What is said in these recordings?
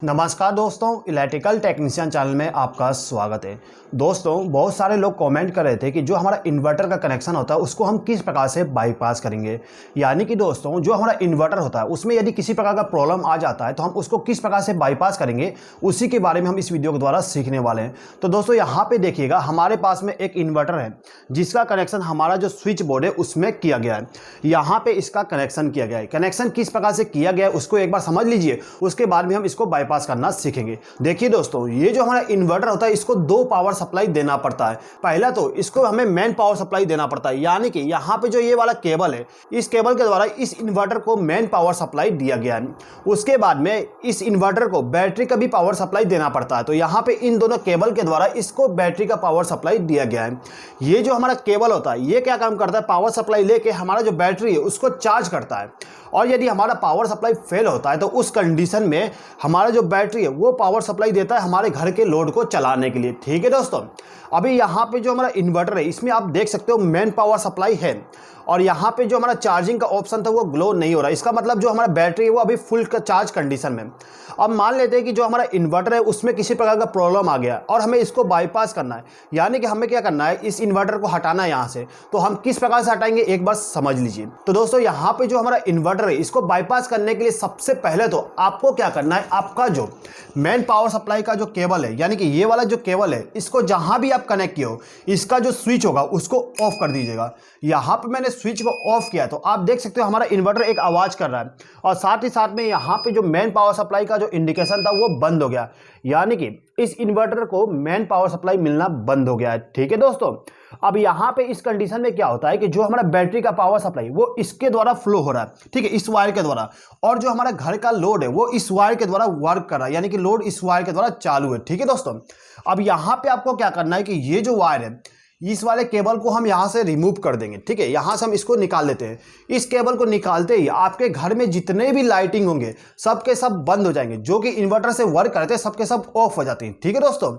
नमस्कार दोस्तों, electrical technician channel में आपका स्वागत है। दोस्तों, बहुत सारे लोग कमेंट कर रहे थे कि जो हमारा इन्वर्टर का कनेक्शन होता है उसको हम किस प्रकार से बाईपास करेंगे। यानी कि दोस्तों, जो हमारा इन्वर्टर होता है उसमें यदि किसी प्रकार का प्रॉब्लम आ जाता है तो हम उसको किस प्रकार से बाईपास करेंगे, उसी के बारे में हम इस वीडियो के द्वारा सीखने वाले हैं। तो दोस्तों, यहाँ पे देखिएगा, हमारे पास में एक इन्वर्टर है जिसका कनेक्शन हमारा जो स्विच बोर्ड है उसमें किया गया है। यहाँ पे इसका कनेक्शन किया गया है। कनेक्शन किस प्रकार से किया गया है उसको एक बार समझ लीजिए, उसके बाद में हम इसको बाईपास करना सीखेंगे। देखिए दोस्तों, ये जो हमारा इन्वर्टर होता है इसको दो पावर सप्लाई देना पड़ता है। पहला तो इसको हमें मेन पावर सप्लाई देना पड़ता है, यानी कि यहाँ पे जो ये वाला केबल है, इस केबल के द्वारा इस इन्वर्टर को मेन पावर सप्लाई दिया गया है। उसके बाद में इस इन्वर्टर को बैटरी का भी पावर सप्लाई देना पड़ता है। तो यहाँ पे इन दोनों केबल के द्वारा इसको बैटरी का पावर सप्लाई दिया गया है। ये जो हमारा केबल होता है ये क्या काम करता है, पावर सप्लाई लेके हमारा जो बैटरी है उसको चार्ज करता है। और यदि हमारा पावर सप्लाई फेल होता है तो उस कंडीशन में हमारा जो बैटरी है वो पावर सप्लाई देता है हमारे घर के लोड को चलाने के लिए। ठीक है दोस्तों, अभी यहाँ पे जो हमारा इन्वर्टर है इसमें आप देख सकते हो मेन पावर सप्लाई है, और यहाँ पे जो हमारा चार्जिंग का ऑप्शन था वो ग्लो नहीं हो रहा। इसका मतलब जो हमारा बैटरी है वो अभी फुल चार्ज कंडीशन में। अब मान लेते हैं कि जो हमारा इन्वर्टर है उसमें किसी प्रकार का प्रॉब्लम आ गया और हमें इसको बाईपास करना है, यानी कि हमें क्या करना है, इस इन्वर्टर को हटाना है यहाँ से। तो हम किस प्रकार से हटाएंगे एक बार समझ लीजिए। तो दोस्तों, यहाँ पे जो हमारा इन्वर्टर है इसको बाईपास करने के लिए सबसे पहले तो आपको क्या करना है, आपका जो मेन पावर सप्लाई का जो केबल है, यानी कि ये वाला जो केबल है, इसको जहां भी आप कनेक्ट किए हो इसका जो स्विच होगा उसको ऑफ कर दीजिएगा। यहाँ पे मैंने स्विच को ऑफ किया तो आप देख सकते हो हमारा इन्वर्टर एक आवाज कर रहा है, और साथ ही साथ में यहाँ पे जो मेन पावर सप्लाई का जो इंडिकेशन था वो बंद हो गया, यानी कि इस इन्वर्टर को मेन पावर सप्लाई मिलना बंद हो गया है। ठीक है दोस्तों, अब यहाँ पे इस कंडीशन में क्या होता है कि जो हमारा बैटरी का पावर सप्लाई वो इसके द्वारा फ्लो हो रहा है, ठीक है, इस वायर के द्वारा, और जो हमारा घर का लोड है वो इस वायर के द्वारा वर्क कर रहा है, यानी कि लोड इस वायर के द्वारा चालू है। ठीक है दोस्तों, अब यहाँ पे आपको क्या करना है कि ये जो वायर है इस वाले केबल को हम यहाँ से रिमूव कर देंगे। ठीक है, यहाँ से हम इसको निकाल लेते हैं। इस केबल को निकालते ही आपके घर में जितने भी लाइटिंग होंगे सब के सब बंद हो जाएंगे, जो कि इन्वर्टर से वर्क करते हैं सब के सब ऑफ हो जाते हैं। ठीक है दोस्तों,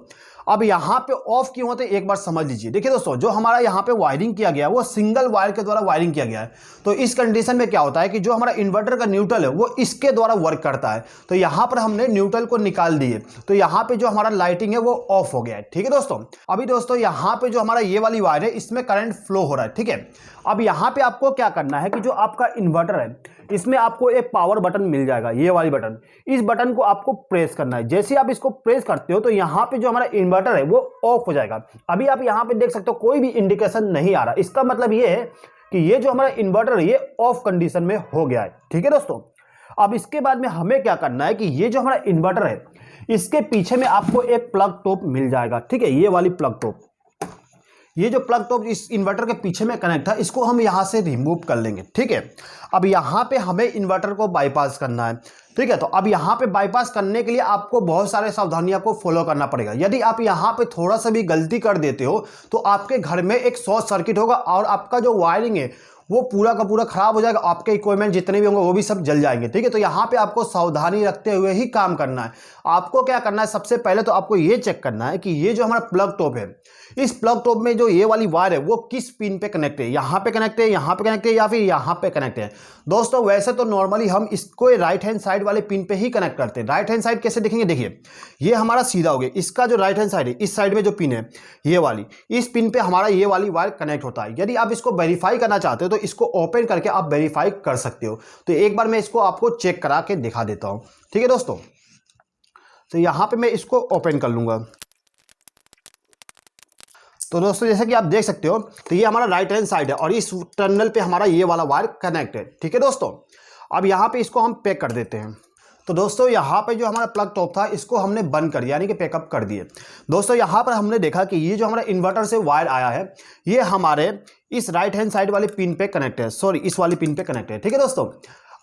अब यहाँ पे ऑफ क्यों होते हैं एक बार समझ लीजिए। देखिए दोस्तों, जो हमारा यहाँ पे वायरिंग किया गया है वो सिंगल वायर के द्वारा वायरिंग किया गया है। तो इस कंडीशन में क्या होता है कि जो हमारा इन्वर्टर का न्यूट्रल है वो इसके द्वारा वर्क करता है। तो यहाँ पर हमने न्यूट्रल को निकाल दिए, तो यहाँ पे जो हमारा लाइटिंग है वो ऑफ हो गया है। ठीक है दोस्तों, अभी दोस्तों यहाँ पे जो हमारा ये वाली वायर है इसमें करंट फ्लो हो रहा है। ठीक है, अब यहाँ पे आपको क्या करना है कि जो आपका इन्वर्टर है इसमें आपको एक पावर बटन मिल जाएगा, ये वाली बटन। इस बटन को आपको प्रेस करना है। जैसे आप इसको प्रेस करते हो तो यहाँ पे जो हमारा इन्वर्टर है वो ऑफ हो जाएगा। अभी आप यहाँ पे देख सकते हो कोई भी इंडिकेशन नहीं आ रहा, इसका मतलब ये है कि ये जो हमारा इन्वर्टर है ये ऑफ कंडीशन में हो गया है। ठीक है दोस्तों, अब इसके बाद में हमें क्या करना है कि ये जो हमारा इन्वर्टर है इसके पीछे में आपको एक प्लग टॉप मिल जाएगा। ठीक है, ये वाली प्लग टॉप, ये जो प्लग टॉप इस इन्वर्टर के पीछे में कनेक्ट था इसको हम यहाँ से रिमूव कर लेंगे। ठीक है, अब यहाँ पे हमें इन्वर्टर को बाईपास करना है। ठीक है, तो अब यहाँ पे बाईपास करने के लिए आपको बहुत सारे सावधानियों को फॉलो करना पड़ेगा। यदि आप यहाँ पे थोड़ा सा भी गलती कर देते हो तो आपके घर में एक शॉर्ट सर्किट होगा और आपका जो वायरिंग है वो पूरा का पूरा खराब हो जाएगा, आपके इक्विपमेंट जितने भी होंगे वो भी सब जल जाएंगे। ठीक है, तो यहाँ पे आपको सावधानी रखते हुए ही काम करना है। आपको क्या करना है, सबसे पहले तो आपको ये चेक करना है कि ये जो हमारा प्लग टॉप है इस प्लग टॉप में जो ये वाली वायर है वो किस पिन पे कनेक्ट है, यहाँ पे कनेक्ट है, यहाँ पे कनेक्ट है, या फिर यहाँ पे कनेक्ट है। दोस्तों, वैसे तो नॉर्मली हम इसको राइट हैंड साइड वाले पिन पे ही कनेक्ट करते हैं। राइट हैंड साइड कैसे देखेंगे, देखिए ये हमारा सीधा हो गया, इसका जो राइट हैंड साइड है इस साइड में जो पिन है ये वाली, इस पिन पे हमारा ये वाली वायर कनेक्ट होता है। यदि आप इसको वेरीफाई करना चाहते हो तो इसको ओपन करके आप वेरीफाई कर सकते हो। तो एक बार मैं इसको आपको चेक करा के दिखा देता हूँ। ठीक है दोस्तों, तो यहाँ पे मैं इसको ओपन कर लूंगा। तो दोस्तों, जैसे कि आप देख सकते हो तो ये हमारा राइट हैंड साइड है और इस टर्मिनल पे हमारा ये वाला वायर कनेक्ट है। ठीक है दोस्तों, अब यहाँ पे इसको हम पैक कर देते हैं। तो दोस्तों, यहाँ पे जो हमारा प्लग टॉप था इसको हमने बंद कर दिया, यानी कि पैकअप कर दिए। दोस्तों, यहाँ पर हमने देखा कि ये जो हमारा इन्वर्टर से वायर आया है ये हमारे इस राइट हैंड साइड वाले पिन पे कनेक्ट है, सॉरी इस वाली पिन पे कनेक्ट है। ठीक है दोस्तों,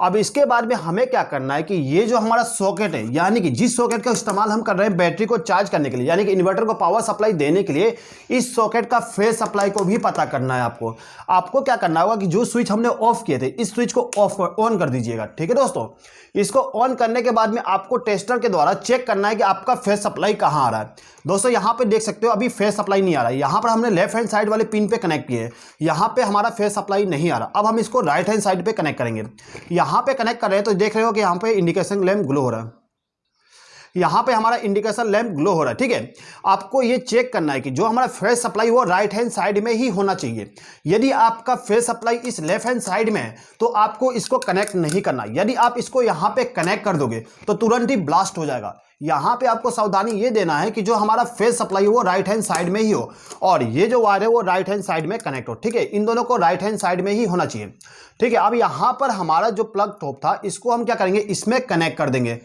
अब इसके बाद में हमें क्या करना है कि ये जो हमारा सॉकेट है, यानी कि जिस सॉकेट का इस्तेमाल हम कर रहे हैं बैटरी को चार्ज करने के लिए, यानी कि इन्वर्टर को पावर सप्लाई देने के लिए, इस सॉकेट का फेज सप्लाई को भी पता करना है। आपको क्या करना होगा कि जो स्विच हमने ऑफ किए थे इस स्विच को ऑन कर दीजिएगा। ठीक है दोस्तों, इसको ऑन करने के बाद में आपको टेस्टर के द्वारा चेक करना है कि आपका फेज सप्लाई कहाँ आ रहा है। दोस्तों, यहाँ पे देख सकते हो अभी फेज सप्लाई नहीं आ रहा है। यहाँ पर हमने लेफ्ट हैंड साइड वाले पिन पे कनेक्ट किए, यहाँ पे हमारा फेज सप्लाई नहीं आ रहा। अब हम इसको राइट हैंड साइड पे कनेक्ट करेंगे। यहाँ पे कनेक्ट कर रहे हैं तो देख रहे हो कि यहाँ पे इंडिकेशन लैंप ग्लो हो रहा है। यहाँ पे हमारा इंडिकेशन लैंप ग्लो हो रहा है। ठीक है, आपको ये चेक करना है कि जो हमारा फेस सप्लाई वो राइट हैंड साइड में ही होना चाहिए। यदि आपका फेस सप्लाई इस लेफ्ट हैंड साइड में है तो आपको इसको कनेक्ट नहीं करना। यदि आप इसको यहाँ पे कनेक्ट कर दोगे तो तुरंत ही ब्लास्ट हो जाएगा। यहाँ पे आपको सावधानी ये देना है कि जो हमारा फेस सप्लाई वो राइट हैंड साइड में ही हो और ये जो वायर है वो राइट हैंड साइड में कनेक्ट हो। ठीक है, इन दोनों को राइट हैंड साइड में ही होना चाहिए। ठीक है, अब यहाँ पर हमारा जो प्लग टॉप था इसको हम क्या करेंगे, इसमें कनेक्ट कर देंगे।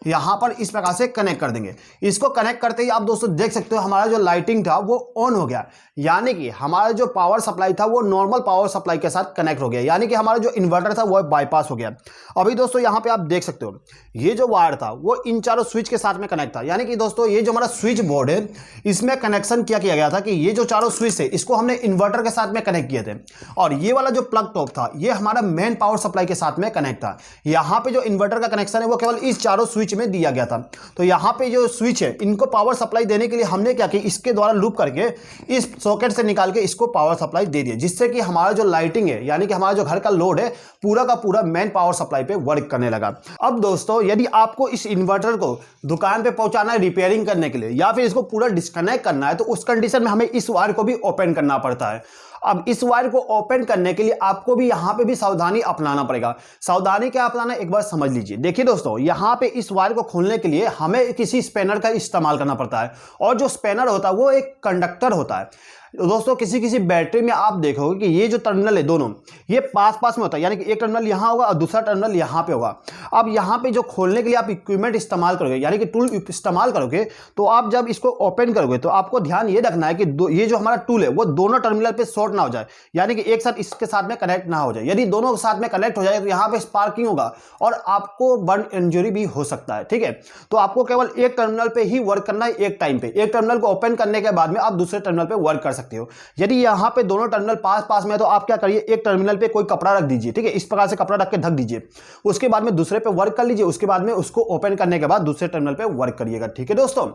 यहाँ पर इस प्रकार से कनेक्ट कर देंगे। इसको कनेक्ट करते ही आप दोस्तों देख सकते हो हमारा जो लाइटिंग था वो ऑन हो गया, यानी कि हमारा जो पावर सप्लाई था वो नॉर्मल पावर सप्लाई के साथ कनेक्ट हो गया, यानी कि हमारा जो इन्वर्टर था वो बाईपास हो गया। अभी दोस्तों यहाँ पे आप देख सकते हो ये जो वायर था वो इन चारों स्विच के साथ में कनेक्ट था, यानी कि दोस्तों ये जो हमारा स्विच बोर्ड है इसमें कनेक्शन किया गया था कि ये जो चारों स्विच है इसको हमने इन्वर्टर के साथ में कनेक्ट किए थे और ये वाला जो प्लग टॉप था ये हमारा मेन पावर सप्लाई के साथ में कनेक्ट था। यहाँ पे जो इन्वर्टर का कनेक्शन है वो केवल इस चारों स्विच में दिया गया था। तो यहाँ पे जो स्विच है इनको पावर सप्लाई देने के लिए हमने क्या किया, इसके द्वारा लूप करके इस सॉकेट से निकाल के इसको पावर सप्लाई दे दिया, जिससे कि हमारा जो लाइटिंग है यानी कि हमारा जो घर का लोड है पूरा का पूरा मेन पावर सप्लाई पे वर्क करने लगा। अब दोस्तों यदि आपको इस इन्वर्टर को दुकान पे पहुंचाना है रिपेयरिंग करने के लिए या फिर इसको पूरा डिस्कनेक्ट करना है तो उस कंडीशन में हमें इस वायर को भी ओपन करना पड़ता है। अब इस वायर को ओपन करने के लिए आपको भी यहाँ पे भी सावधानी अपनाना पड़ेगा। सावधानी क्या अपनाना एक बार समझ लीजिए। देखिए दोस्तों यहाँ पे इस वायर को खोलने के लिए हमें किसी स्पैनर का इस्तेमाल करना पड़ता है और जो स्पैनर होता है वो एक कंडक्टर होता है। दोस्तों किसी बैटरी में आप देखोगे कि ये जो टर्मिनल है दोनों ये पास पास में होता है, यानी कि एक टर्मिनल यहाँ होगा और दूसरा टर्मिनल यहाँ पे होगा। अब यहाँ पे जो खोलने के लिए आप इक्विपमेंट इस्तेमाल करोगे यानी कि टूल इस्तेमाल करोगे तो आप जब इसको ओपन करोगे तो आपको ध्यान ये रखना है कि ये जो हमारा टूल है वो दोनों टर्मिनल पे शॉर्ट ना हो जाए, यानी कि एक साथ इसके साथ में कनेक्ट ना हो जाए। यदि दोनों साथ में कनेक्ट हो जाए तो यहाँ पे स्पार्किंग होगा और आपको बर्न इंजरी भी हो सकता है। ठीक है, तो आपको केवल एक टर्मिनल पे ही वर्क करना है एक टाइम पे। एक टर्मिनल को ओपन करने के बाद में आप दूसरे टर्मिनल पे वर्क कर सकते हो। यदि यहाँ पे दोनों टर्मिनल पास पास में है तो आप क्या करिए, एक टर्मिनल पे कोई कपड़ा रख दीजिए। ठीक है, इस प्रकार से कपड़ा रख के ढक दीजिए, उसके बाद में दूसरे पे वर्क कर लीजिए, उसके बाद में उसको ओपन करने के बाद दूसरे टर्मिनल पे वर्क करिएगा। ठीक है दोस्तों,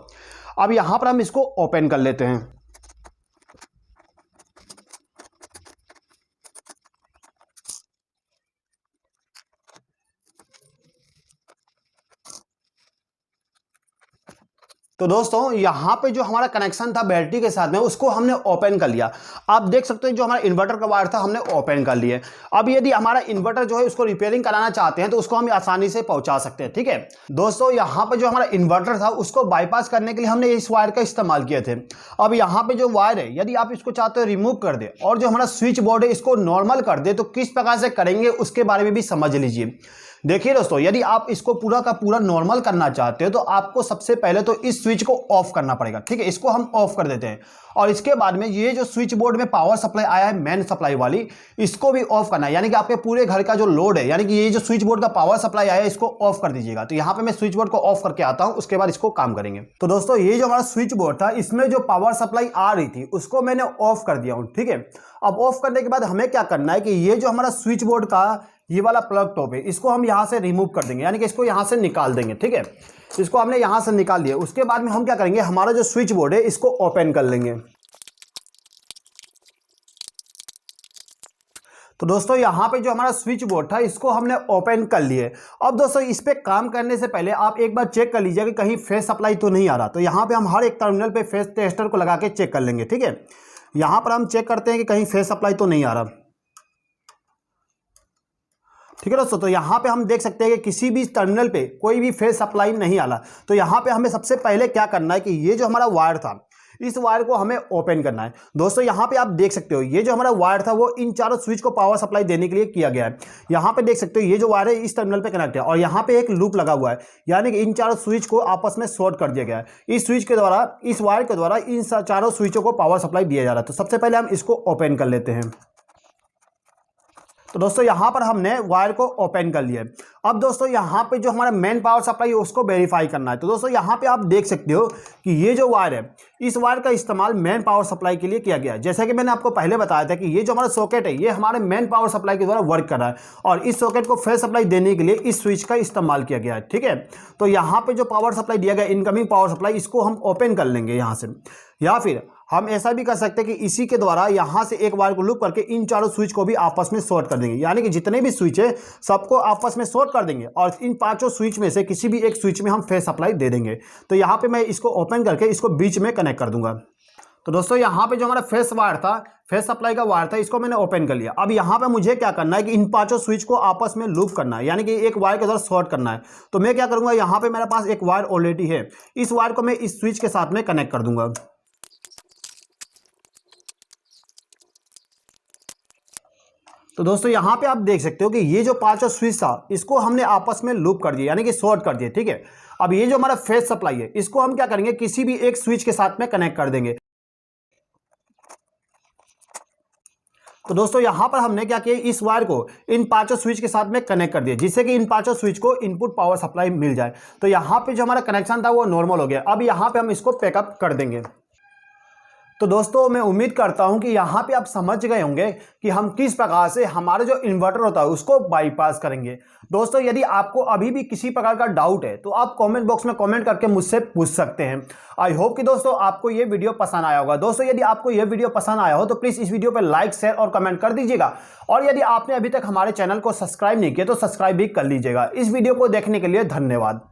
अब यहां पर हम इसको ओपन कर लेते हैं। तो दोस्तों यहाँ पे जो हमारा कनेक्शन था बैटरी के साथ में उसको हमने ओपन कर लिया। आप देख सकते हैं जो हमारा इन्वर्टर का वायर था हमने ओपन कर लिया। अब यदि हमारा इन्वर्टर जो है उसको रिपेयरिंग कराना चाहते हैं तो उसको हम आसानी से पहुंचा सकते हैं। ठीक है दोस्तों, यहाँ पे जो हमारा इन्वर्टर था उसको बाईपास करने के लिए हमने इस वायर का इस्तेमाल किए थे। अब यहाँ पे जो वायर है यदि आप इसको चाहते हो रिमूव कर दे और जो हमारा स्विच बोर्ड है इसको नॉर्मल कर दे तो किस प्रकार से करेंगे उसके बारे में भी समझ लीजिए। देखिए दोस्तों, यदि आप इसको पूरा का पूरा नॉर्मल करना चाहते हो तो आपको सबसे पहले तो इस स्विच को ऑफ करना पड़ेगा। ठीक है, इसको हम ऑफ कर देते हैं और इसके बाद में ये जो स्विच बोर्ड में पावर सप्लाई आया है मेन सप्लाई वाली इसको भी ऑफ करना है, यानी कि आपके पूरे घर का जो लोड है यानी कि ये जो स्विच बोर्ड का पावर सप्लाई आया है इसको ऑफ कर दीजिएगा। तो यहाँ पे मैं स्विच बोर्ड को ऑफ करके आता हूँ, उसके बाद इसको काम करेंगे। तो दोस्तों ये जो हमारा स्विच बोर्ड था इसमें जो पावर सप्लाई आ रही थी उसको मैंने ऑफ कर दिया हूँ। ठीक है, अब ऑफ करने के बाद हमें क्या करना है कि ये जो हमारा स्विच बोर्ड का ये वाला प्लग टॉप है इसको हम यहाँ से रिमूव कर देंगे, यानी कि इसको यहाँ से निकाल देंगे। ठीक है, इसको हमने यहाँ से निकाल दिया। उसके बाद में हम क्या करेंगे, हमारा जो स्विच बोर्ड है इसको ओपन कर लेंगे। तो दोस्तों यहाँ पे जो हमारा स्विच बोर्ड था इसको हमने ओपन कर लिए। अब दोस्तों इस पे काम करने से पहले आप एक बार चेक कर लीजिए कि कहीं फेस सप्लाई तो नहीं आ रहा। तो यहाँ पे हम हर एक टर्मिनल पे फेस टेस्टर को लगा के चेक कर लेंगे। ठीक है, यहाँ पर हम चेक करते हैं कि कहीं फेस सप्लाई तो नहीं आ रहा। ठीक है दोस्तों, तो यहाँ पे हम देख सकते हैं कि किसी भी टर्मिनल पे कोई भी फेस सप्लाई नहीं आ रहा। तो यहाँ पे हमें सबसे पहले क्या करना है कि ये जो हमारा वायर था इस वायर को हमें ओपन करना है। दोस्तों यहाँ पे आप देख सकते हो ये जो हमारा वायर था वो इन चारों स्विच को पावर सप्लाई देने के लिए किया गया है। यहाँ पे देख सकते हो ये जो वायर है इस टर्मिनल पे कनेक्ट है और यहाँ पे एक लूप लगा हुआ है, यानी कि इन चारों स्विच को आपस में शॉर्ट कर दिया गया है। इस स्विच के द्वारा इस वायर के द्वारा इन चारों स्विचों को पावर सप्लाई दिया जा रहा है। तो सबसे पहले हम इसको ओपन कर लेते हैं। तो दोस्तों यहाँ पर हमने वायर को ओपन कर लिया। अब दोस्तों यहाँ पे जो हमारा मेन पावर सप्लाई है उसको वेरीफाई करना है। तो दोस्तों यहाँ पे आप देख सकते हो कि ये जो वायर है इस वायर का इस्तेमाल मेन पावर सप्लाई के लिए किया गया है। जैसा कि मैंने आपको पहले बताया था कि ये जो हमारा सॉकेट है ये हमारे मेन पावर सप्लाई के द्वारा वर्क कर रहा है और इस सॉकेट को फेस सप्लाई देने के लिए इस स्विच का इस्तेमाल किया गया है। ठीक है, तो यहाँ पे जो पावर सप्लाई दिया गया इनकमिंग पावर सप्लाई इसको हम ओपन कर लेंगे यहाँ से, या फिर हम ऐसा भी कर सकते हैं कि इसी के द्वारा यहाँ से एक वायर को लूप करके इन चारों स्विच को भी आपस में शॉर्ट कर देंगे, यानी कि जितने भी स्विच है सबको आपस में शॉर्ट कर देंगे और इन पांचों स्विच में से किसी भी एक स्विच में हम फेस सप्लाई दे देंगे। तो यहाँ पे मैं इसको ओपन करके इसको बीच में कनेक्ट कर दूंगा। तो दोस्तों यहाँ पे जो हमारा फेस वायर था, फेस सप्लाई का वायर था, इसको मैंने ओपन कर लिया। अब यहाँ पे मुझे क्या करना है कि इन पांचों स्विच को आपस में लूप करना है, यानी कि एक वायर के द्वारा शॉर्ट करना है। तो मैं क्या करूँगा, यहाँ पे मेरे पास एक वायर ऑलरेडी है, इस वायर को मैं इस स्विच के साथ में कनेक्ट कर दूंगा। तो दोस्तों यहाँ पे आप देख सकते हो कि ये जो पांचों स्विच था इसको हमने आपस में लूप कर दिया, यानी कि शॉर्ट कर दिया। ठीक है, अब ये जो हमारा फेस सप्लाई है इसको हम क्या करेंगे, किसी भी एक स्विच के साथ में कनेक्ट कर देंगे। तो दोस्तों यहाँ पर हमने क्या किया, इस वायर को इन पांचों स्विच के साथ में कनेक्ट कर दिया, जिससे कि इन पांचों स्विच को इनपुट पावर सप्लाई मिल जाए। तो यहाँ पे जो हमारा कनेक्शन था वो नॉर्मल हो गया। अब यहाँ पे हम इसको पैकअप कर देंगे। तो दोस्तों मैं उम्मीद करता हूं कि यहाँ पे आप समझ गए होंगे कि हम किस प्रकार से हमारा जो इन्वर्टर होता है उसको बाईपास करेंगे। दोस्तों यदि आपको अभी भी किसी प्रकार का डाउट है तो आप कमेंट बॉक्स में कमेंट करके मुझसे पूछ सकते हैं। आई होप कि दोस्तों आपको ये वीडियो पसंद आया होगा। दोस्तों यदि आपको ये वीडियो पसंद आया हो तो प्लीज़ इस वीडियो पर लाइक, शेयर और कमेंट कर दीजिएगा। और यदि आपने अभी तक हमारे चैनल को सब्सक्राइब नहीं किया तो सब्सक्राइब भी कर लीजिएगा। इस वीडियो को देखने के लिए धन्यवाद।